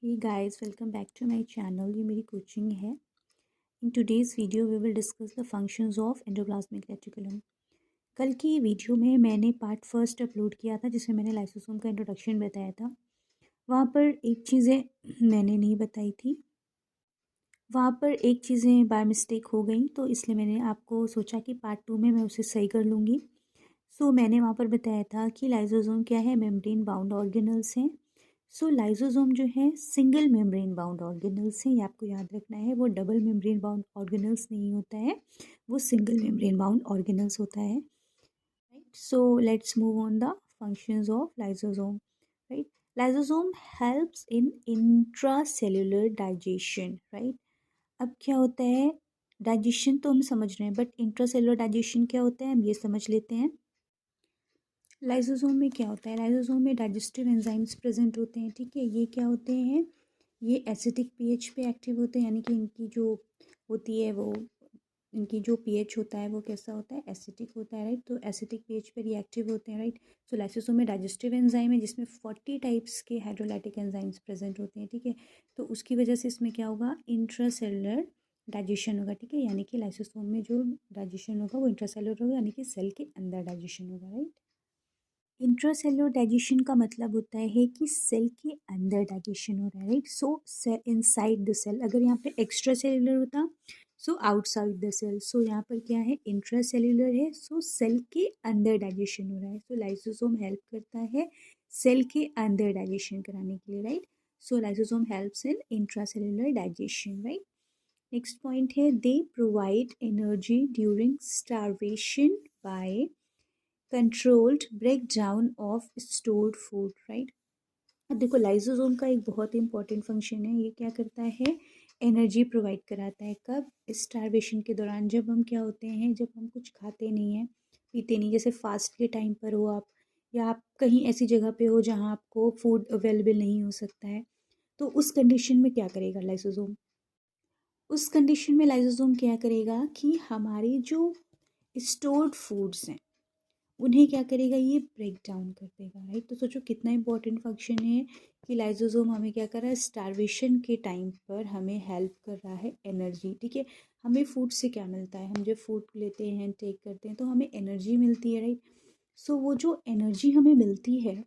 Hey guys, welcome back to my channel. ये मेरी coaching है. In today's video we will discuss the functions of endoplasmic reticulum. कल की video में मैंने पार्ट फर्स्ट अपलोड किया था जिसमें मैंने लाइसोसोम का इंट्रोडक्शन बताया था. वहाँ पर एक चीज़ें मैंने नहीं बताई थी. वहाँ पर एक चीज़ें बाय मिस्टेक हो गई, तो इसलिए मैंने आपको सोचा कि पार्ट 2 में मैं उसे सही कर लूँगी. मैंने वहाँ पर बताया था कि लाइसोसोम क्या है, मेम्ब्रेन बाउंड ऑर्गेनल्स हैं. लाइसोसोम जो है सिंगल मेम्ब्रेन बाउंड ऑर्गेनल्स हैं, ये आपको याद रखना है. वो डबल मेम्ब्रेन बाउंड ऑर्गेनल्स नहीं होता है, वो सिंगल मेम्ब्रेन बाउंड ऑर्गेनल्स होता है. Right, let's move on the functions of lysosome. Right, lysosome helps in intracellular digestion. Right, अब क्या होता है, डाइजेशन तो हम समझ रहे हैं, बट इंट्रासेल्युलर डाइजेशन क्या होता है हम ये समझ लेते हैं. लाइसोसोम में क्या होता है, लाइसोसोम में डाइजेस्टिव एंजाइम्स प्रेजेंट होते हैं. ठीक है, ये क्या होते हैं, ये एसिडिक पीएच पे एक्टिव होते हैं, यानी कि इनकी जो होती है वो, इनकी जो पीएच होता है वो कैसा होता है, एसिडिक होता है. राइट, तो एसिडिक पीएच पे रिएक्टिव होते हैं. राइट, लाइसोसोम में डाइजेस्टिव एंजाइम है जिसमें 40 टाइप्स के हाइड्रोलाइटिक एंजाइम्स प्रेजेंट होते हैं. ठीक है, तो उसकी वजह से इसमें क्या होगा, इंट्रासेलुलर डाइजेशन होगा. ठीक है, यानी कि लाइसोसोम में जो डाइजेशन होगा वो इंट्रासेलुलर होगा, यानी कि सेल के अंदर डाइजेशन होगा. राइट, इंट्रासेलुलर डाइजेशन का मतलब होता है कि सेल के अंदर डाइजेशन हो रहा है. Right, inside the cell. अगर यहाँ पे एक्स्ट्रा सेलुलर होता, आउटसाइड द सेल. यहाँ पर क्या है, इंट्रासेलुलर है, सेल के अंदर डाइजेशन हो रहा है. लाइसोसोम हेल्प करता है सेल के अंदर डाइजेशन कराने के लिए. Right, lysosome helps in intracellular digestion. Right, next point है, they provide energy during starvation by controlled break down of stored food. Right, अब देखो लाइसोसोम का एक बहुत ही इंपॉर्टेंट फंक्शन है, ये क्या करता है, एनर्जी प्रोवाइड कराता है. कब, स्टारवेशन के दौरान. जब हम क्या होते हैं, जब हम कुछ खाते नहीं हैं, पीते नहीं, जैसे फास्ट के टाइम पर हो आप, या आप कहीं ऐसी जगह पे हो जहाँ आपको फूड अवेलेबल नहीं हो सकता है, तो उस कंडीशन में क्या करेगा लाइसोसोम, उस कंडीशन में लाइसोसोम क्या करेगा कि हमारे जो स्टोर्ड फूड्स हैं उन्हें क्या करेगा, ये ब्रेक डाउन कर देगा. राइट, तो सोचो कितना इंपॉर्टेंट फंक्शन है कि लाइसोसोम हमें क्या कर रहा है, स्टारवेशन के टाइम पर हमें हेल्प कर रहा है एनर्जी. ठीक है, हमें फूड से क्या मिलता है, हम जब फूड लेते हैं, टेक करते हैं, तो हमें एनर्जी मिलती है. राइट, वो जो एनर्जी हमें मिलती है,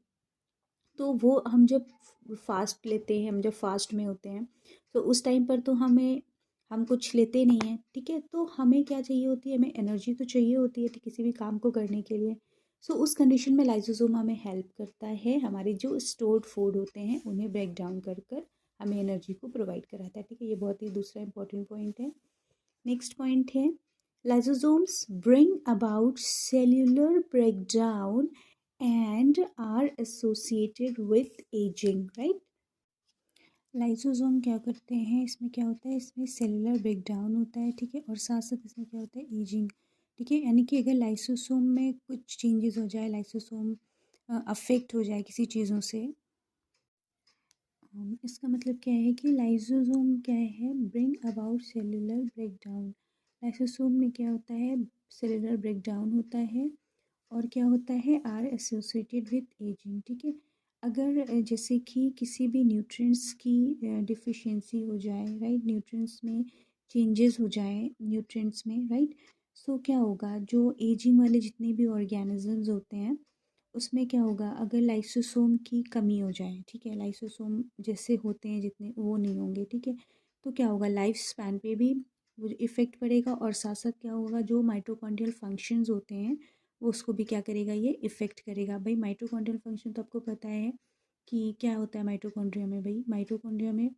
तो वो हम जब फास्ट लेते हैं, हम जब फास्ट में होते हैं, तो उस टाइम पर तो हम कुछ लेते नहीं हैं. ठीक है, तो हमें क्या चाहिए होती है, हमें एनर्जी तो चाहिए होती है किसी भी काम को करने के लिए. उस कंडीशन में लाइसोसोम हमें हेल्प करता है, हमारे जो स्टोर्ड फूड होते हैं उन्हें ब्रेक डाउन कर कर हमें एनर्जी को प्रोवाइड कराता है. ठीक है, ये बहुत ही दूसरा इंपॉर्टेंट पॉइंट है. नेक्स्ट पॉइंट है, lysosomes bring about cellular breakdown and are associated with aging. Right, lysosome क्या करते हैं, इसमें क्या होता है, इसमें सेलुलर ब्रेकडाउन होता है. ठीक है, और साथ साथ इसमें क्या होता है, एजिंग. ठीक है, यानी कि अगर लाइसोसोम में कुछ चेंजेस हो जाए, लाइसोसोम अफेक्ट हो जाए किसी चीज़ों से, इसका मतलब क्या है कि लाइसोसोम क्या है, bring about cellular breakdown. Lysosome में क्या होता है, सेलुलर ब्रेकडाउन होता है, और क्या होता है, आर एसोसिएटेड विथ एजिंग. ठीक है, अगर जैसे कि किसी भी न्यूट्रिएंट्स की डिफिशिएंसी हो जाए, राइट, न्यूट्रिएंट्स में चेंजेस हो जाए, न्यूट्रिएंट्स में. राइट, क्या होगा, जो एजिंग वाले जितने भी ऑर्गेनिजम्स होते हैं उसमें क्या होगा, अगर लाइसोसोम की कमी हो जाए, ठीक है, लाइसोसोम जैसे होते हैं जितने वो नहीं होंगे. ठीक है, तो क्या होगा, लाइफ स्पैन पे भी वो इफ़ेक्ट पड़ेगा, और साथ साथ क्या होगा, जो माइटोकॉन्ड्रियल फंक्शंस होते हैं वो उसको भी क्या करेगा, ये इफ़ेक्ट करेगा. भाई माइटोकॉन्ड्रियल फंक्शन तो आपको पता है कि क्या होता है माइटोकॉन्ड्रिया में. भाई माइटोकॉन्ड्रिया में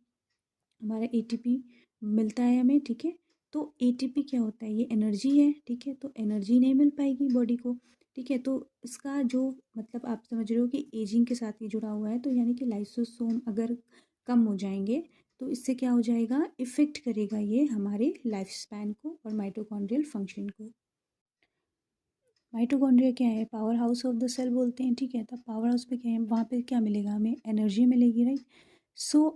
हमारा एटीपी मिलता है हमें. ठीक है, तो एटीपी क्या होता है, ये एनर्जी है. ठीक है, तो एनर्जी नहीं मिल पाएगी बॉडी को. ठीक है, तो इसका जो मतलब आप समझ रहे हो कि एजिंग के साथ ये जुड़ा हुआ है, तो यानी कि लाइसोसोम अगर कम हो जाएंगे तो इससे क्या हो जाएगा, इफ़ेक्ट करेगा ये हमारे लाइफ स्पैन को और माइटोकॉन्ड्रियल फंक्शन को. माइटोकॉन्ड्रिया क्या है, powerhouse of the cell बोलते हैं. ठीक है, तब पावर हाउस पे क्या है, वहाँ पे क्या मिलेगा, हमें एनर्जी मिलेगी. राइट,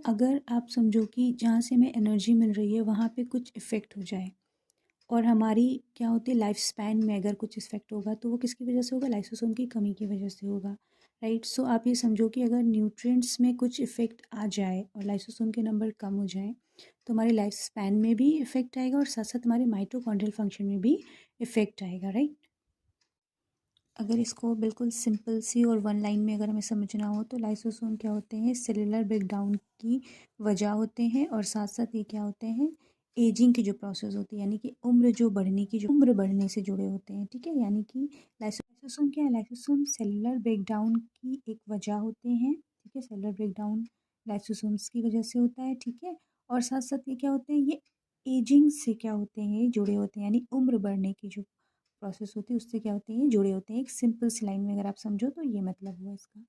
अगर आप समझो कि जहाँ से हमें एनर्जी मिल रही है वहाँ पे कुछ इफ़ेक्ट हो जाए, और हमारी क्या होती है लाइफ स्पैन में अगर कुछ इफेक्ट होगा, तो वो किसकी वजह से होगा, लाइसोसोम की कमी की वजह से होगा. राइट। सो आप ये समझो कि अगर न्यूट्रिएंट्स में कुछ इफ़ेक्ट आ जाए और लाइसोसोम के नंबर कम हो जाएँ, तो हमारे लाइफ स्पैन में भी इफ़ेक्ट आएगा और साथ-साथ हमारे माइटोकॉन्ड्रियल फंक्शन में भी इफ़ेक्ट आएगा, राइट। अगर इसको बिल्कुल सिंपल सी और वन लाइन में अगर हमें समझना हो तो लाइसोसोम क्या होते हैं, सेलुलर ब्रेकडाउन की वजह होते हैं और साथ साथ ये क्या होते हैं, एजिंग की जो प्रोसेस होती है, यानी कि उम्र जो बढ़ने की जो उम्र बढ़ने से जुड़े होते हैं, ठीक है। यानी कि लाइसोसोम क्या है, लाइसोसोम सेलुलर ब्रेकडाउन की एक वजह होते हैं, ठीक है। सेलुलर ब्रेकडाउन लाइसोसोम्स की वजह से होता है, ठीक है। और साथ साथ ये क्या होते हैं, ये एजिंग से क्या होते हैं, जुड़े होते हैं, यानी उम्र बढ़ने की जो प्रोसेस होती है उससे क्या होते हैं, जुड़े होते हैं। एक सिंपल सी लाइन में अगर आप समझो तो ये मतलब हुआ इसका।